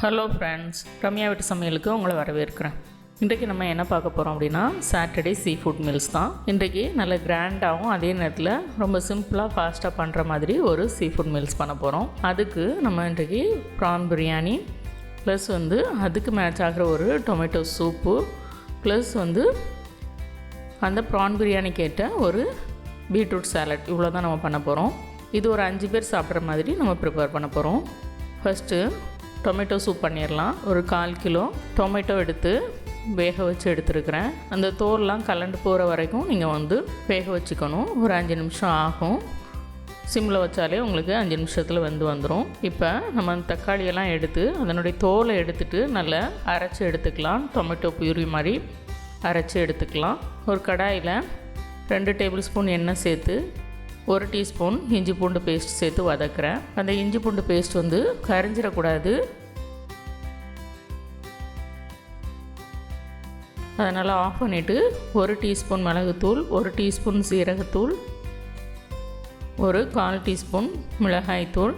Hello friends, Ramya வீட்டு சமையலுக்கு உங்களை வரவேற்கிறேன். இன்றைக்கு நம்ம என்ன பார்க்க போகிறோம் அப்படின்னா சாட்டர்டே சீ ஃபுட் மீல்ஸ் தான். இன்றைக்கி நல்ல கிராண்டாகவும் அதே நேரத்தில் ரொம்ப சிம்பிளாக ஃபாஸ்ட்டாக பண்ணுற மாதிரி ஒரு சீ ஃபுட் மீல்ஸ் பண்ண போகிறோம். அதுக்கு நம்ம இன்றைக்கி ப்ரான் பிரியாணி ப்ளஸ் அதுக்கு மேட்ச் ஆகிற ஒரு டொமேட்டோ சூப்பு ப்ளஸ் அந்த ப்ரான் பிரியாணி கேட்ட ஒரு பீட்ரூட் சாலட், இவ்வளோ தான் நம்ம பண்ண போகிறோம். இது ஒரு 5 பேர் சாப்பிட்ற மாதிரி நம்ம ப்ரிப்பேர் பண்ண போகிறோம். ஃபஸ்ட்டு டொமேட்டோ சூப் பண்ணிடலாம். ஒரு 1/4 கிலோ டொமேட்டோ எடுத்து வேக வச்சு எடுத்துருக்கிறேன். அந்த தோல்லாம் கலண்டு போகிற வரைக்கும் நீங்கள் வேக வச்சுக்கணும். ஒரு 5 நிமிஷம் ஆகும். சிம்மில் வச்சாலே உங்களுக்கு 5 நிமிஷத்தில் வந்துடும். இப்போ நம்ம தக்காளியெல்லாம் எடுத்து அதனுடைய தோலை எடுத்துகிட்டு நல்லா அரைச்சி எடுத்துக்கலாம். டொமேட்டோ பியூரி மாதிரி அரைச்சி எடுத்துக்கலாம். ஒரு கடாயில் 2 டேபிள் ஸ்பூன் எண்ணெய் சேர்த்து 1 டீஸ்பூன் இஞ்சி பூண்டு பேஸ்ட் சேர்த்து வதக்குறேன். அந்த இஞ்சி பூண்டு பேஸ்ட் கரைஞ்சிடக்கூடாது. அதனால் ஆஃப் பண்ணிவிட்டு 1 டீஸ்பூன் மிளகுத்தூள், 1 டீஸ்பூன் சீரகத்தூள், ஒரு 1/4 டீஸ்பூன் மிளகாய்த்தூள்,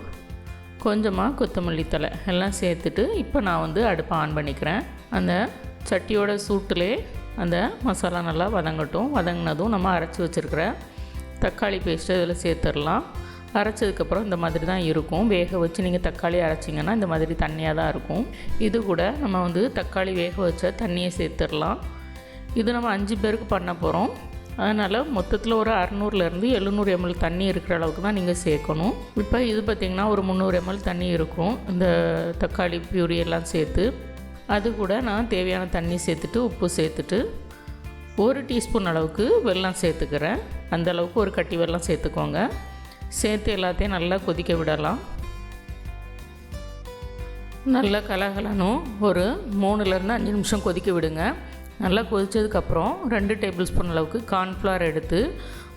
கொஞ்சமாக கொத்தமல்லி தழை எல்லாம் சேர்த்துட்டு இப்போ நான் அடுப்பை ஆன் பண்ணிக்கிறேன். அந்த சட்டியோட சூட்டிலே அந்த மசாலா நல்லா வதங்கட்டும். வதங்கினதும் நம்ம அரைச்சி வச்சுருக்கிற தக்காளி பேஸ்ட்டு இதில் சேர்த்துடலாம். அரைச்சதுக்கப்புறம் இந்த மாதிரி தான் இருக்கும். வேக வச்சு நீங்கள் தக்காளி அரைச்சிங்கன்னா இந்த மாதிரி தண்ணியாக தான் இருக்கும். இது கூட நம்ம தக்காளி வேக வச்ச தண்ணியை சேர்த்துடலாம். இது நம்ம 5 பேருக்கு பண்ண போகிறோம். அதனால் மொத்தத்தில் ஒரு 600லேருந்து 700 ml தண்ணி இருக்கிற அளவுக்கு தான் நீங்கள் சேர்க்கணும். இப்போ இது பார்த்திங்கன்னா ஒரு 300 ml தண்ணி இருக்கும் இந்த தக்காளி பியூரி எல்லாம் சேர்த்து. அது கூட நான் தேவையான தண்ணி சேர்த்துட்டு உப்பு சேர்த்துட்டு 1 டீஸ்பூன் அளவுக்கு வெல்லம் சேர்த்துக்கிறேன். அந்த அளவுக்கு ஒரு கட்டி வெல்லம் சேர்த்துக்கோங்க. சேர்த்து எல்லாத்தையும் நல்லா கொதிக்க விடலாம். நல்லா கலகலனும் ஒரு 3லேருந்து 5 நிமிஷம் கொதிக்க விடுங்க. நல்லா கொதித்ததுக்கப்புறம் 2 டேபிள் ஸ்பூன் அளவுக்கு கார்ன்ஃப்ளவர் எடுத்து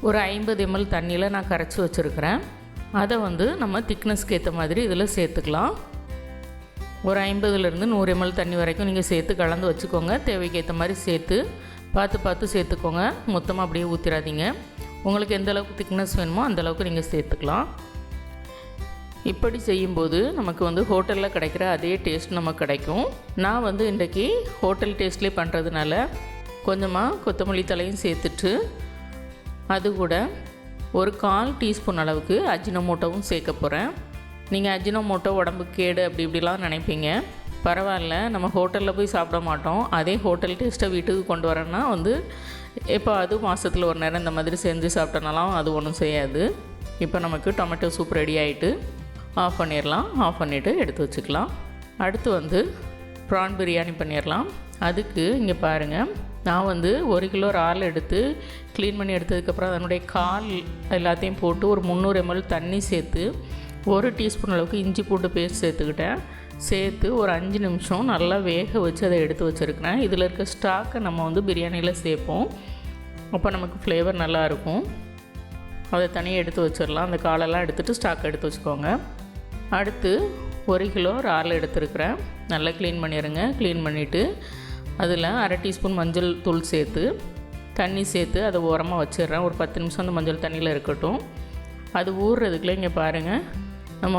ஒரு 50 ml தண்ணியில் நான் கரைச்சி வச்சுருக்கிறேன். அதை நம்ம திக்னஸ்க்கு ஏற்ற மாதிரி இதில் சேர்த்துக்கலாம். ஒரு 50லேருந்து 100 ml தண்ணி வரைக்கும் நீங்கள் சேர்த்து கலந்து வச்சுக்கோங்க. தேவைக்கு ஏற்ற மாதிரி சேர்த்து பார்த்து சேர்த்துக்கோங்க. மொத்தமாக அப்படியே ஊற்றிடாதீங்க. உங்களுக்கு எந்த அளவுக்கு திக்னஸ் வேணுமோ அந்த அளவுக்கு நீங்கள் சேர்த்துக்கலாம். இப்படி செய்யும்போது நமக்கு ஹோட்டலில் கிடைக்கிற அதே டேஸ்ட் நமக்கு கிடைக்கும். நான் இன்றைக்கி ஹோட்டல் டேஸ்ட்லேயே பண்ணுறதுனால கொஞ்சமாக கொத்தமல்லி தலையும் சேர்த்துட்டு அது கூட ஒரு 1/4 டீஸ்பூன் அளவுக்கு அஜினோமோட்டோவும் சேர்க்க போகிறேன். நீங்கள் அஜினோமோட்டோ உடம்புக்கு கேடு அப்படி இப்படிலாம் நினைப்பீங்க. பரவாயில்ல, நம்ம ஹோட்டலில் போய் சாப்பிட மாட்டோம். அதே ஹோட்டல் டேஸ்ட்டை வீட்டுக்கு கொண்டு வரேன்னா இப்போ அது மாதத்தில் ஒரு நேரம் இந்த மாதிரி செஞ்சு சாப்பிட்டனாலும் அது ஒன்றும் செய்யாது. இப்போ நமக்கு டொமேட்டோ சூப் ரெடி ஆகிட்டு ஆஃப் பண்ணிடலாம். ஆஃப் பண்ணிவிட்டு எடுத்து வச்சுக்கலாம். அடுத்து ப்ரான் பிரியாணி பண்ணிடலாம். அதுக்கு இங்கே பாருங்கள், நான் 1 கிலோ இறால் எடுத்து க்ளீன் பண்ணி எடுத்ததுக்கப்புறம் அதனுடைய கால் எல்லாத்தையும் போட்டு ஒரு 300 ml தண்ணி சேர்த்து 1 டீஸ்பூன் அளவுக்கு இஞ்சி பூண்டு பேஸ்ட் சேர்த்துக்கிட்டேன். சேர்த்து ஒரு 5 நிமிஷம் நல்லா வேக வச்சு அதை எடுத்து வச்சுருக்கிறேன். இதில் இருக்க ஸ்டாக்கை நம்ம பிரியாணியில் சேர்ப்போம். அப்போ நமக்கு ஃப்ளேவர் நல்லாயிருக்கும். அதை தனியாக எடுத்து வச்சிடலாம். அந்த காலெல்லாம் எடுத்துகிட்டு ஸ்டாக் எடுத்து வச்சுக்கோங்க. அடுத்து 1 கிலோ இறால் எடுத்துருக்கிறேன். நல்லா க்ளீன் பண்ணிடுங்க. க்ளீன் பண்ணிவிட்டு அதில் 1/2 டீஸ்பூன் மஞ்சள் தூள் சேர்த்து தண்ணி சேர்த்து அதை ஓரமாக வச்சிடுறேன். ஒரு 10 நிமிஷம் அந்த மஞ்சள் தண்ணியில் இருக்கட்டும். அது ஊறுறதுக்குள்ளே இங்கே பாருங்கள், நம்ம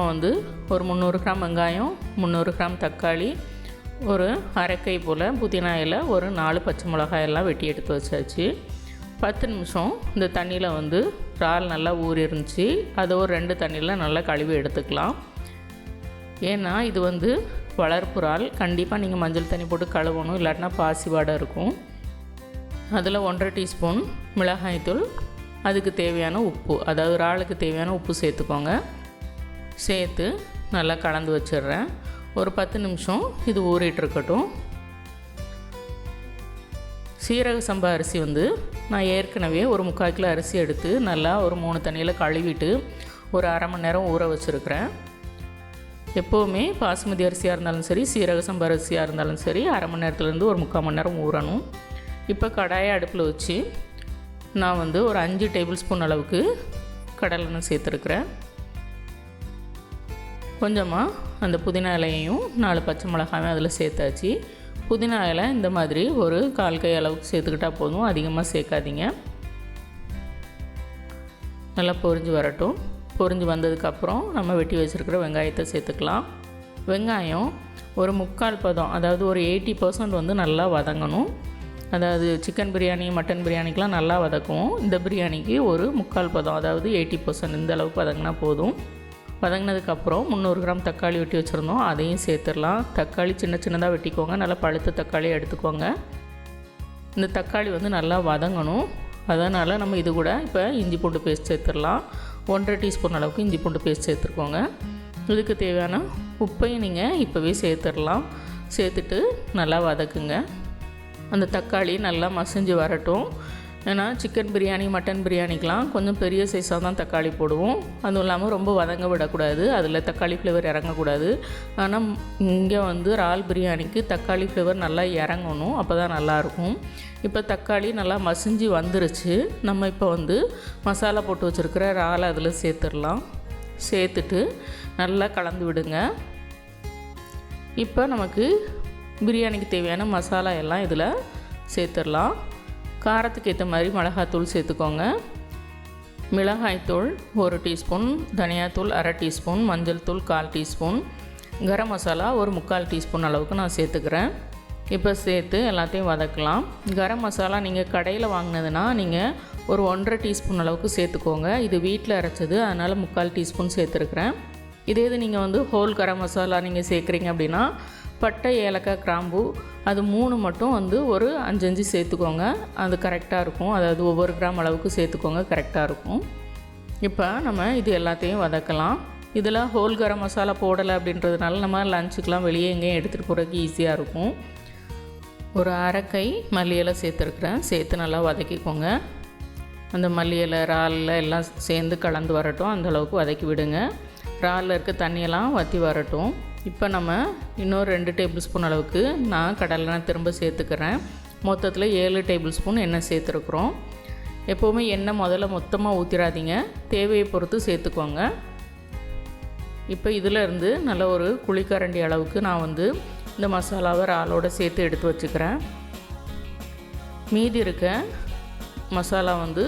ஒரு 300 கிராம் வெங்காயம், 300 கிராம் தக்காளி, ஒரு அரைக்கை போல் புதினா இலை, ஒரு 4 பச்சை மிளகாய் எல்லாம் வெட்டி எடுத்து வச்சாச்சு. 10 நிமிஷம் இந்த தண்ணியில் இறால் நல்லா ஊறி இருந்துச்சு. அதை ஒரு 2 தண்ணியில் நல்லா கழுவி எடுத்துக்கலாம். ஏன்னா இது வளர்ப்பு இறால். கண்டிப்பாக நீங்கள் மஞ்சள் தண்ணி போட்டு கழுவணும், இல்லாட்டினா பாசி வாடை இருக்கும். அதில் 1/2 டீஸ்பூன் மிளகாய்த்தூள், அதுக்கு தேவையான உப்பு, அதாவது இறாலுக்கு தேவையான உப்பு சேர்த்துக்கோங்க. சேர்த்து நல்லா கலந்து வச்சிடுறேன். ஒரு 10 நிமிஷம் இது ஊறிட்டுருக்கட்டும். சீரக சம்பா அரிசி நான் ஏற்கனவே ஒரு 3/4 கிலோ அரிசி எடுத்து நல்லா ஒரு 3 தண்ணியில் கழுவிட்டு ஒரு 1/2 மணி நேரம் ஊற வச்சுருக்கிறேன். எப்போவுமே பாசுமதி அரிசியாக இருந்தாலும் சரி, சீரக சம்பா அரிசியாக இருந்தாலும் சரி 1/2 மணி நேரத்துலேருந்து ஒரு 3/4 மணி நேரம் ஊறணும். இப்போ கடாயை அடுப்பில் வச்சு நான் ஒரு 5 டேபிள் ஸ்பூன் அளவுக்கு கடலெண்ணெய் சேர்த்துருக்குறேன். கொஞ்சமாக அந்த புதினா இலையையும் 4 பச்சை மிளகாயும் அதில் சேர்த்தாச்சு. புதினா இலை இந்த மாதிரி ஒரு 1/4 கை அளவுக்கு சேர்த்துக்கிட்டால் போதும், அதிகமாக சேர்க்காதீங்க. நல்லா பொரிஞ்சு வரட்டும். பொரிஞ்சு வந்ததுக்கப்புறம் நம்ம வெட்டி வச்சுருக்கிற வெங்காயத்தை சேர்த்துக்கலாம். வெங்காயம் ஒரு முக்கால் பதம், அதாவது ஒரு 80% வந்து நல்லா வதங்கணும். அதாவது சிக்கன் பிரியாணி மட்டன் பிரியாணிக்கெலாம் நல்லா வதக்குவோம். இந்த பிரியாணிக்கு ஒரு முக்கால் பதம், அதாவது 80% இந்த அளவுக்கு வதங்கினா போதும். வதங்கினதுக்கப்புறம் 300 கிராம் தக்காளி வெட்டி வச்சுருந்தோம், அதையும் சேர்த்துடலாம். தக்காளி சின்ன சின்னதாக வெட்டிக்கோங்க, நல்லா பழுத்த தக்காளி எடுத்துக்கோங்க. இந்த தக்காளி வந்து நல்லா வதங்கணும். அதனால் நம்ம இது கூட இப்போ இஞ்சி பூண்டு பேஸ்ட் சேர்த்துடலாம். 1.5 டீஸ்பூன் அளவுக்கு இஞ்சி பூண்டு பேஸ்ட் சேர்த்துருக்கோங்க. இதுக்கு தேவையான உப்பையும் நீங்கள் இப்போவே சேர்த்துடலாம். சேர்த்துட்டு நல்லா வதக்குங்க. அந்த தக்காளி நல்லா மசிஞ்சு வரட்டும். ஏன்னா சிக்கன் பிரியாணி மட்டன் பிரியாணிக்கெலாம் கொஞ்சம் பெரிய சைஸாக தான் தக்காளி போடுவோம். அதுவும் இல்லாமல் ரொம்ப வதங்க விடக்கூடாது, அதில் தக்காளி ஃப்ளேவர் இறங்கக்கூடாது. ஆனால் இங்கே வந்து இறால் பிரியாணிக்கு தக்காளி ஃப்ளேவர் நல்லா இறங்கணும், அப்போ தான் நல்லாயிருக்கும். இப்போ தக்காளி நல்லா மசிஞ்சு வந்துருச்சு. நம்ம இப்போ வந்து மசாலா போட்டு வச்சுருக்கிற இறாலை அதில் சேர்த்துடலாம். சேர்த்துட்டு நல்லா கலந்து விடுங்க. இப்போ நமக்கு பிரியாணிக்கு தேவையான மசாலா எல்லாம் இதில் சேர்த்துடலாம். காரத்துக்கு ஏற்ற மாதிரி மிளகாத்தூள் சேர்த்துக்கோங்க. மிளகாய்த்தூள் 1 டீஸ்பூன், தனியாத்தூள் 1/2 டீஸ்பூன், மஞ்சள் தூள் 1/4 டீஸ்பூன், கரம் மசாலா ஒரு 3/4 டீஸ்பூன் அளவுக்கு நான் சேர்த்துக்கிறேன். இப்போ சேர்த்து எல்லாத்தையும் வதக்கலாம். கரம் மசாலா நீங்கள் கடையில் வாங்கினதுன்னா நீங்கள் ஒரு 1/2 டீஸ்பூன் அளவுக்கு சேர்த்துக்கோங்க. இது வீட்டில் அரைச்சது, அதனால் 3/4 டீஸ்பூன் சேர்த்துருக்குறேன். இதே இது நீங்கள் வந்து ஹோல் கரம் மசாலா நீங்கள் சேர்க்குறீங்க அப்படின்னா பட்டை ஏலக்காய் கிராம்பு அது 3 மட்டும் வந்து ஒரு 5 சேர்த்துக்கோங்க. அது கரெக்டாக இருக்கும். அதாவது ஒவ்வொரு கிராம் அளவுக்கு சேர்த்துக்கோங்க, கரெக்டாக இருக்கும். இப்போ நம்ம இது எல்லாத்தையும் வதக்கலாம். இதில் ஹோல் கரம் மசாலா போடலை அப்படின்றதுனால நம்ம லஞ்சுக்கெலாம் வெளியே எங்கேயும் எடுத்துகிட்டு போகிறதுக்கு ஈஸியாக இருக்கும். ஒரு அரைக்கை மல்லி இலை சேர்த்துருக்குறேன். சேர்த்து நல்லா வதக்கிக்கோங்க. அந்த மல்லி இலை இறாலில் எல்லாம் சேர்ந்து கலந்து வரட்டும், அந்தளவுக்கு வதக்கி விடுங்க. இறாலில் இருக்க தண்ணியெல்லாம் வற்றி வரட்டும். இப்போ நம்ம இன்னொரு 2 டேபிள் ஸ்பூன் அளவுக்கு நான் கடலெண்ணெய் திரும்ப சேர்த்துக்கிறேன். மொத்தத்தில் 7 டேபிள் ஸ்பூன் எண்ணெய் சேர்த்துருக்குறோம். எப்போவுமே எண்ணெய் முதல்ல மொத்தமாக ஊற்றிடாதீங்க, தேவையை பொறுத்து சேர்த்துக்கோங்க. இப்போ இதில் இருந்து நல்ல ஒரு குழிக்கரண்டி அளவுக்கு நான் வந்து இந்த மசாலாவை இறாலோடு சேர்த்து எடுத்து வச்சுக்கிறேன். மீதி இருக்க மசாலா வந்து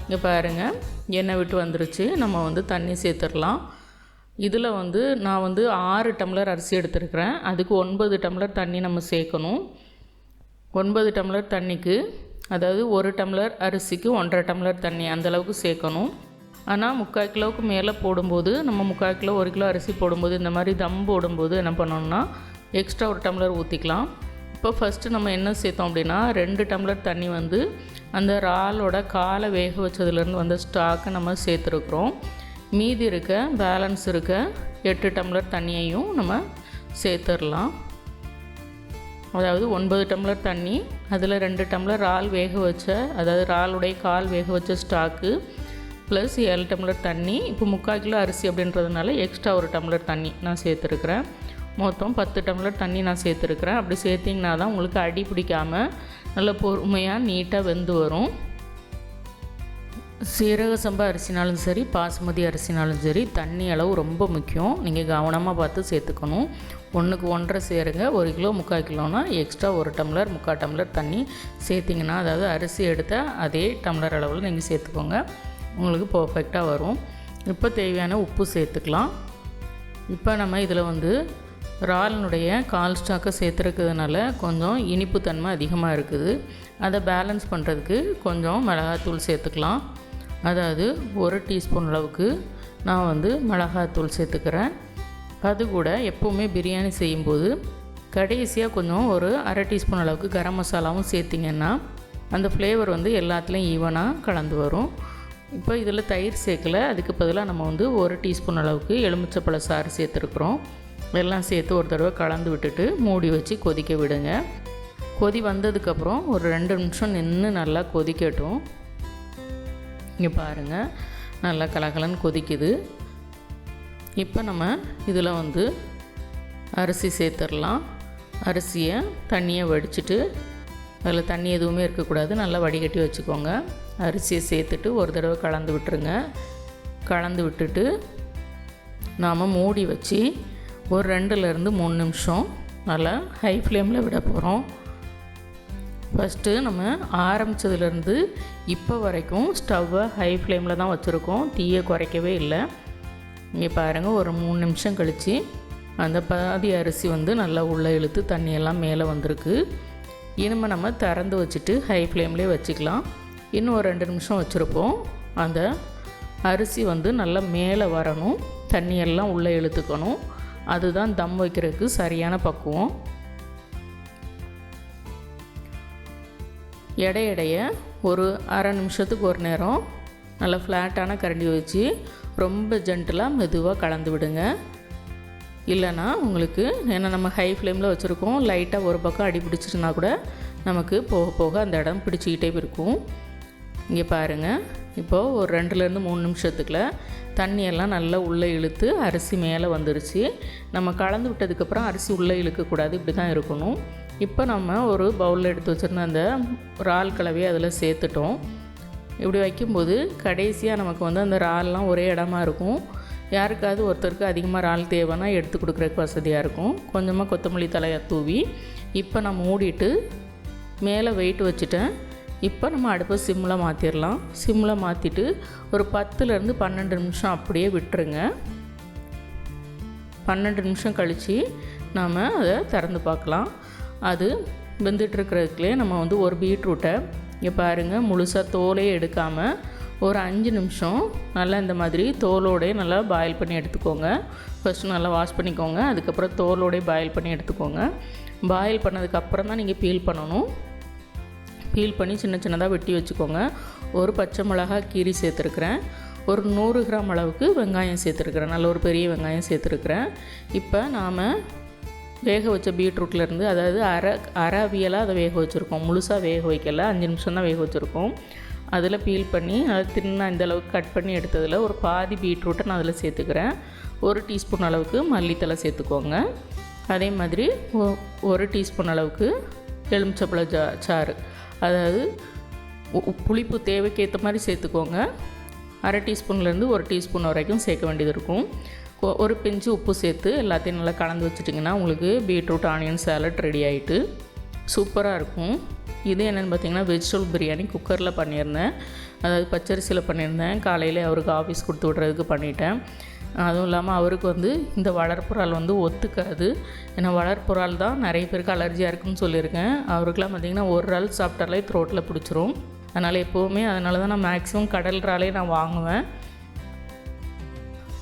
இங்கே பாருங்கள் எண்ணெய் விட்டு வந்துருச்சு. நம்ம வந்து தண்ணி சேர்த்துடலாம். இதில் வந்து நான் வந்து 6 டம்ளர் அரிசி எடுத்துருக்கிறேன். அதுக்கு 9 டம்ளர் தண்ணி நம்ம சேர்க்கணும். 9 டம்ளர் தண்ணிக்கு, அதாவது 1 டம்ளர் அரிசிக்கு 1.5 டம்ளர் தண்ணி அந்தளவுக்கு சேர்க்கணும். ஆனால் 3/4 கிலோவுக்கு மேலே போடும்போது, நம்ம 3/4 கிலோ 1 கிலோ அரிசி போடும்போது இந்த மாதிரி தம் போடும்போது என்ன பண்ணணும்னா எக்ஸ்ட்ரா 1 டம்ளர் ஊற்றிக்கலாம். இப்போ ஃபஸ்ட்டு நம்ம என்ன சேர்த்தோம் அப்படின்னா 2 டம்ளர் தண்ணி வந்து அந்த இறாலோட காலை வேக வச்சதுலேருந்து வந்த ஸ்டாக்கை நம்ம சேர்த்துருக்குறோம். மீதி இருக்க பேலன்ஸ் இருக்க 8 டம்ளர் தண்ணியையும் நம்ம சேர்த்துடலாம். அதாவது 9 டம்ளர் தண்ணி, அதில் 2 டம்ளர் இறால் வேக வச்ச, அதாவது இறாலுடைய கால் வேக வச்ச ஸ்டாக்கு ப்ளஸ் 7 டம்ளர் தண்ணி. இப்போ 3/4 கிலோ அரிசி அப்படின்றதுனால எக்ஸ்ட்ரா 1 டம்ளர் தண்ணி நான் சேர்த்துருக்குறேன். மொத்தம் 10 டம்ளர் தண்ணி நான் சேர்த்துருக்குறேன். அப்படி சேர்த்திங்கன்னா தான் உங்களுக்கு அடி பிடிக்காமல் நல்ல பொறுமையாக நீட்டாக வெந்து வரும். சீரக சம்பா அரிசினாலும் சரி, பாசுமதி அரிசினாலும் சரி, தண்ணி அளவு ரொம்ப முக்கியம். நீங்கள் கவனமாக பார்த்து சேர்த்துக்கணும். 1க்கு 1.5 சேருங்க. 1 கிலோ 3/4 கிலோனா எக்ஸ்ட்ரா 1 டம்ளர் 3/4 டம்ளர் தண்ணி சேர்த்திங்கன்னா, அதாவது அரிசி எடுத்த அதே டம்ளர் அளவில் நீங்கள் சேர்த்துக்கோங்க, உங்களுக்கு பர்ஃபெக்டாக வரும். இப்போ தேவையான உப்பு சேர்த்துக்கலாம். இப்போ நம்ம இதில் வந்து இறாலினுடைய கால் ஸ்டாக்கை சேர்த்துருக்கிறதுனால கொஞ்சம் இனிப்பு தன்மை அதிகமாக இருக்குது. அதை பேலன்ஸ் பண்ணுறதுக்கு கொஞ்சம் மிளகாத்தூள் சேர்த்துக்கலாம். அதாவது 1 டீஸ்பூன் அளவுக்கு நான் வந்து மிளகாத்தூள் சேர்த்துக்கிறேன். அது கூட எப்போவுமே பிரியாணி செய்யும்போது கடைசியாக கொஞ்சம் ஒரு 1/2 டீஸ்பூன் அளவுக்கு கரம் மசாலாவும் சேர்த்திங்கன்னா அந்த ஃப்ளேவர் வந்து எல்லாத்துலேயும் ஈவனாக கலந்து வரும். இப்போ இதில் தயிர் சேர்க்கலை, அதுக்கு பதிலாக நம்ம வந்து 1 டீஸ்பூன் அளவுக்கு எலுமிச்சப்பழ சாறு சேர்த்துருக்குறோம். எல்லாம் சேர்த்து ஒரு தடவை கலந்து விட்டுட்டு மூடி வச்சு கொதிக்க விடுங்க. கொதி வந்ததுக்கப்புறம் ஒரு 2 நிமிஷம் நின்று நல்லா கொதிக்கட்டும். இங்கே பாருங்கள் நல்லா கலகலன்னு கொதிக்குது. இப்போ நம்ம இதில் வந்து அரிசி சேர்த்துடலாம். அரிசியை தண்ணியை வடிச்சிட்டு, அதில் தண்ணி எதுவுமே இருக்கக்கூடாது, நல்லா வடிகட்டி வச்சுக்கோங்க. அரிசியை சேர்த்துட்டு ஒரு தடவை கலந்து விட்டுருங்க. கலந்து விட்டுட்டு நாம் மூடி வச்சு ஒரு 2லேருந்து 3 நிமிஷம் நல்லா ஹை ஃப்ளேமில் விட போகிறோம். ஃபஸ்ட்டு நம்ம ஆரம்பித்ததுலேருந்து இப்போ வரைக்கும் ஸ்டவ்வை ஹை ஃப்ளேமில் தான் வச்சுருக்கோம், தீயை குறைக்கவே இல்லை. இங்கே பாருங்கள் ஒரு 3 நிமிஷம் கழித்து அந்த பாதி அரிசி வந்து நல்லா உள்ளே இழுத்து தண்ணியெல்லாம் மேலே வந்திருக்கு. இனிமேல் நம்ம திறந்து வச்சுட்டு ஹை ஃப்ளேம்லேயே வச்சுக்கலாம். இன்னும் ஒரு 2 நிமிஷம் வச்சுருப்போம். அந்த அரிசி வந்து நல்லா மேலே வரணும், தண்ணியெல்லாம் உள்ளே இழுத்துக்கணும். அதுதான் தம் வைக்கிறதுக்கு சரியான பக்குவம். இடையிடைய ஒரு அரை நிமிஷத்துக்கு ஒரு நேரம் நல்லா ஃப்ளாட்டான கரண்டி வச்சு ரொம்ப ஜென்டிலாக மெதுவாக கலந்து விடுங்க. இல்லைனா உங்களுக்கு, ஏன்னா நம்ம ஹை ஃப்ளேமில் வச்சுருக்கோம், லைட்டாக ஒரு பக்கம் அடி பிடிச்சிட்டுனா கூட நமக்கு போக போக அந்த இடம் பிடிச்சிக்கிட்டே இருக்கும். இங்கே பாருங்கள், இப்போது ஒரு 2லேருந்து 3 நிமிஷத்துக்குள்ள தண்ணியெல்லாம் நல்லா உள்ளே இழுத்து அரிசி மேலே வந்துருச்சு. நம்ம கலந்து விட்டதுக்கப்புறம் அரிசி உள்ளே இழுக்கக்கூடாது, இப்படி தான் இருக்கணும். இப்போ நம்ம ஒரு பவுலில் எடுத்து வச்சுருந்த அந்த இறால் கலவையை அதில் சேர்த்துட்டோம். இப்படி வைக்கும்போது கடைசியாக நமக்கு வந்து அந்த இறால்லாம் ஒரே இடமா இருக்கும். யாருக்காவது ஒருத்தருக்கு அதிகமாக இறால் தேவைன்னா எடுத்து கொடுக்குறதுக்கு வசதியாக இருக்கும். கொஞ்சமாக கொத்தமல்லி தலையை தூவி இப்போ நான் மூடிட்டு மேலே வெயிட் வச்சுட்டேன். இப்போ நம்ம அடுப்பை சிம்மில் மாற்றிடலாம். சிம்மில் மாற்றிட்டு ஒரு 10லேருந்து 12 நிமிஷம் அப்படியே விட்டுருங்க. 12 நிமிஷம் கழித்து நாம் அதை திறந்து பார்க்கலாம். அது வெந்துட்டுருக்கிறதுக்குள்ளே நம்ம வந்து ஒரு பீட்ரூட்டை இங்கே பாருங்கள், முழுசாக தோலே எடுக்காமல் ஒரு 5 நிமிஷம் நல்லா இந்த மாதிரி தோலோடே நல்லா பாயில் பண்ணி எடுத்துக்கோங்க. ஃபஸ்ட்டு நல்லா வாஷ் பண்ணிக்கோங்க, அதுக்கப்புறம் தோலோடே பாயில் பண்ணி எடுத்துக்கோங்க. பாயில் பண்ணதுக்கப்புறம் தான் நீங்கள் பீல் பண்ணணும். பீல் பண்ணி சின்ன சின்னதாக வெட்டி வச்சுக்கோங்க. ஒரு பச்சை மிளகாய் கீரி சேர்த்துருக்குறேன். ஒரு 100 கிராம் அளவுக்கு வெங்காயம் சேர்த்துருக்குறேன். நல்ல ஒரு பெரிய வெங்காயம் சேர்த்துருக்குறேன். இப்போ நாம் வேக வச்ச பீட்ரூட்லேருந்து, அதாவது அரை அவியலாக அதை வேக வச்சுருக்கோம், முழுசாக வேக வைக்கல, 5 நிமிஷம் தான் வேக வச்சுருக்கோம். அதில் பீல் பண்ணி அதை தின்னா இந்தளவுக்கு கட் பண்ணி எடுத்ததில் ஒரு பாதி பீட்ரூட்டை நான் அதில் சேர்த்துக்கிறேன். 1 டீஸ்பூன் அளவுக்கு மல்லித்தலை சேர்த்துக்கோங்க. அதே மாதிரி 1 டீஸ்பூன் அளவுக்கு எலுமிச்சப்பழ சாறு, அதாவது புளிப்பு தேவைக்கேற்ற மாதிரி சேர்த்துக்கோங்க. அரை டீஸ்பூன்லேருந்து 1 டீஸ்பூன் வரைக்கும் சேர்க்க வேண்டியது இருக்கும். ஒரு பிஞ்சு உப்பு சேர்த்து எல்லாத்தையும் நல்லா கலந்து வச்சுட்டிங்கன்னா உங்களுக்கு பீட்ரூட் ஆனியன் சாலட் ரெடி ஆகிட்டு சூப்பராக இருக்கும். இது என்னென்னு பார்த்தீங்கன்னா வெஜிடபிள் பிரியாணி குக்கரில் பண்ணியிருந்தேன், அதாவது பச்சரிசியில் பண்ணியிருந்தேன். காலையில் அவருக்கு ஆஃபீஸ் கொடுத்து விட்றதுக்கு பண்ணிட்டேன். அதுவும் இல்லாமல் அவருக்கு வந்து இந்த வளர்ப்புறால் வந்து ஒத்துக்காது. ஏன்னா வளர்ப்புறால் தான் நிறைய பேருக்கு அலர்ஜியாக இருக்குன்னு சொல்லியிருக்கேன். அவருக்கெலாம் பார்த்திங்கன்னா ஒரு இறால் சாப்பிட்டாலே த்ரோட்டில் பிடிச்சிரும். அதனால் எப்போவுமே, அதனால தான் நான் மேக்ஸிமம் கடல் இறாலே நான் வாங்குவேன்.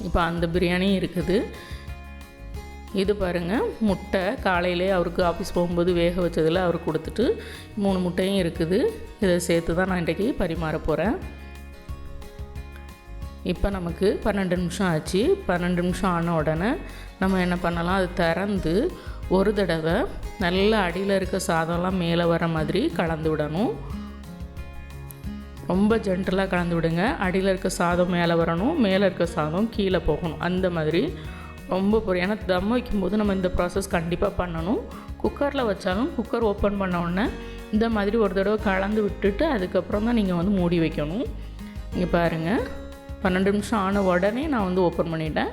இப்போ அந்த பிரியாணி இருக்குது. இது பாருங்கள், முட்டை காலையிலே அவருக்கு ஆஃபீஸ் போகும்போது வேக வச்சதில் அவருக்கு கொடுத்துட்டு 3 முட்டையும் இருக்குது. இதை சேர்த்து தான் நான் இன்றைக்கி பரிமாற போகிறேன். இப்போ நமக்கு 12 நிமிஷம் ஆச்சு. 12 நிமிஷம் ஆன உடனே நம்ம என்ன பண்ணலாம், அது திறந்து ஒரு தடவை நல்லா அடியில் இருக்க சாதம்லாம் மேலே வர மாதிரி கலந்து விடணும். ரொம்ப ஜென்டலாக கலந்து விடுங்க. அடியில் இருக்க சாதம் மேலே வரணும், மேலே இருக்க சாதம் கீழே போகணும். அந்த மாதிரி ரொம்ப ஏன்னா தம் வைக்கும்போது நம்ம இந்த ப்ராசஸ் கண்டிப்பாக பண்ணணும். குக்கரில் வச்சாலும் குக்கர் ஓப்பன் பண்ண உடனே இந்த மாதிரி ஒரு தடவை கலந்து விட்டுட்டு அதுக்கப்புறம் தான் நீங்கள் வந்து மூடி வைக்கணும். இங்கே பாருங்கள், 12 நிமிஷம் ஆன உடனே நான் வந்து ஓப்பன் பண்ணிட்டேன்.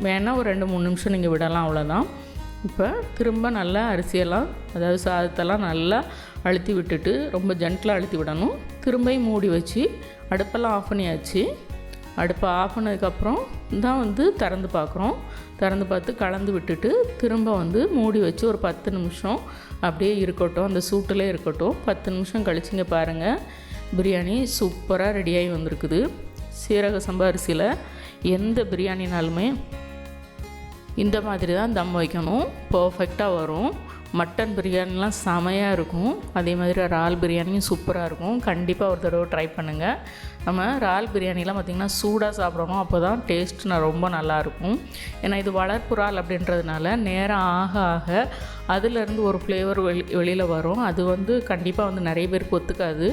வேணால் ஒரு 2-3 நிமிஷம் நீங்கள் விடலாம், அவ்வளோதான். இப்போ திரும்ப நல்லா அரிசியெல்லாம், அதாவது சாதத்தெல்லாம் நல்லா அழுத்தி விட்டுட்டு ரொம்ப ஜென்டிலாக அழுத்தி விடணும். திரும்பியும் மூடி வச்சு அடுப்பெல்லாம் ஆஃப் பண்ணியாச்சு. அடுப்பை ஆஃப் பண்ணதுக்கப்புறம் தான் வந்து திறந்து பார்க்குறோம். திறந்து பார்த்து கலந்து விட்டுட்டு திரும்ப வந்து மூடி வச்சு ஒரு 10 நிமிஷம் அப்படியே இருக்கட்டும், அந்த சூட்டிலே இருக்கட்டும். 10 நிமிஷம் கழிச்சிங்க பாருங்கள், பிரியாணி சூப்பராக ரெடியாகி வந்திருக்குது. சீரக சம்பா அரிசியில் எந்த பிரியாணினாலுமே இந்த மாதிரி தான் தம் வைக்கணும், பர்ஃபெக்டாக வரும். மட்டன் பிரியாணிலாம் செமையாக இருக்கும். அதே மாதிரி இறால் பிரியாணியும் சூப்பராக இருக்கும். கண்டிப்பாக ஒரு தடவை ட்ரை பண்ணுங்கள். நம்ம இறால் பிரியாணிலாம் பார்த்திங்கன்னா சூடாக சாப்பிடணும், அப்போ தான் டேஸ்ட் ரொம்ப நல்லாயிருக்கும். ஏன்னா இது வளர்ப்பு இறால் அப்படின்றதுனால நேரம் ஆக ஆக அதுலேருந்து ஒரு ஃப்ளேவர் வெளியில் வரும். அது வந்து கண்டிப்பாக வந்து நிறைய பேருக்கு ஒத்துக்காது.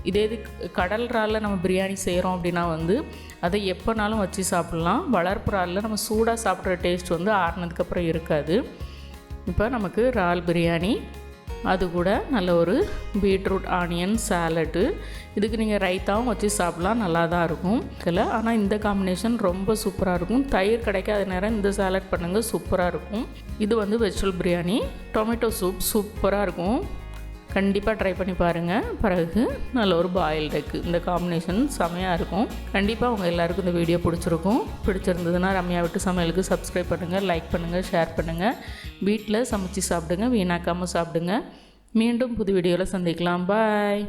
இது கடல் இறாலில் நம்ம பிரியாணி செய்கிறோம் அப்படின்னா வந்து அதை எப்போனாலும் வச்சு சாப்பிட்லாம். வளர்ப்பு இறாலில் நம்ம சூடாக சாப்பிட்ற டேஸ்ட் வந்து ஆறுனதுக்கப்புறம் இருக்காது. இப்போ நமக்கு இறால் பிரியாணி, அது கூட நல்ல ஒரு பீட்ரூட் ஆனியன் சாலட்டு, இதுக்கு நீங்கள் ரைத்தாவும் வச்சு சாப்பிட்லாம், நல்லா தான் இருக்கும். ஆனால் இந்த காம்பினேஷன் ரொம்ப சூப்பராக இருக்கும். தயிர் கிடைக்காத நேரம் இந்த சாலட் பண்ணுங்கள், சூப்பராக இருக்கும். இது வந்து வெஜிடபிள் பிரியாணி. டொமேட்டோ சூப் சூப்பராக இருக்கும். கண்டிப்பாக ட்ரை பண்ணி பாருங்கள். பிறகு நல்ல ஒரு பாயில்டு எக், இந்த காம்பினேஷன் செமையாக இருக்கும். கண்டிப்பாக உங்கள் எல்லாருக்கும் இந்த வீடியோ பிடிச்சிருந்ததுன்னா ரம்யா விட்டு சமையலுக்கு சப்ஸ்கிரைப் பண்ணுங்கள், லைக் பண்ணுங்கள், ஷேர் பண்ணுங்கள். வீட்டில் சமைச்சு சாப்பிடுங்க, வீணாக்காமல் சாப்பிடுங்க. மீண்டும் புது வீடியோவில் சந்திக்கலாம். பாய்.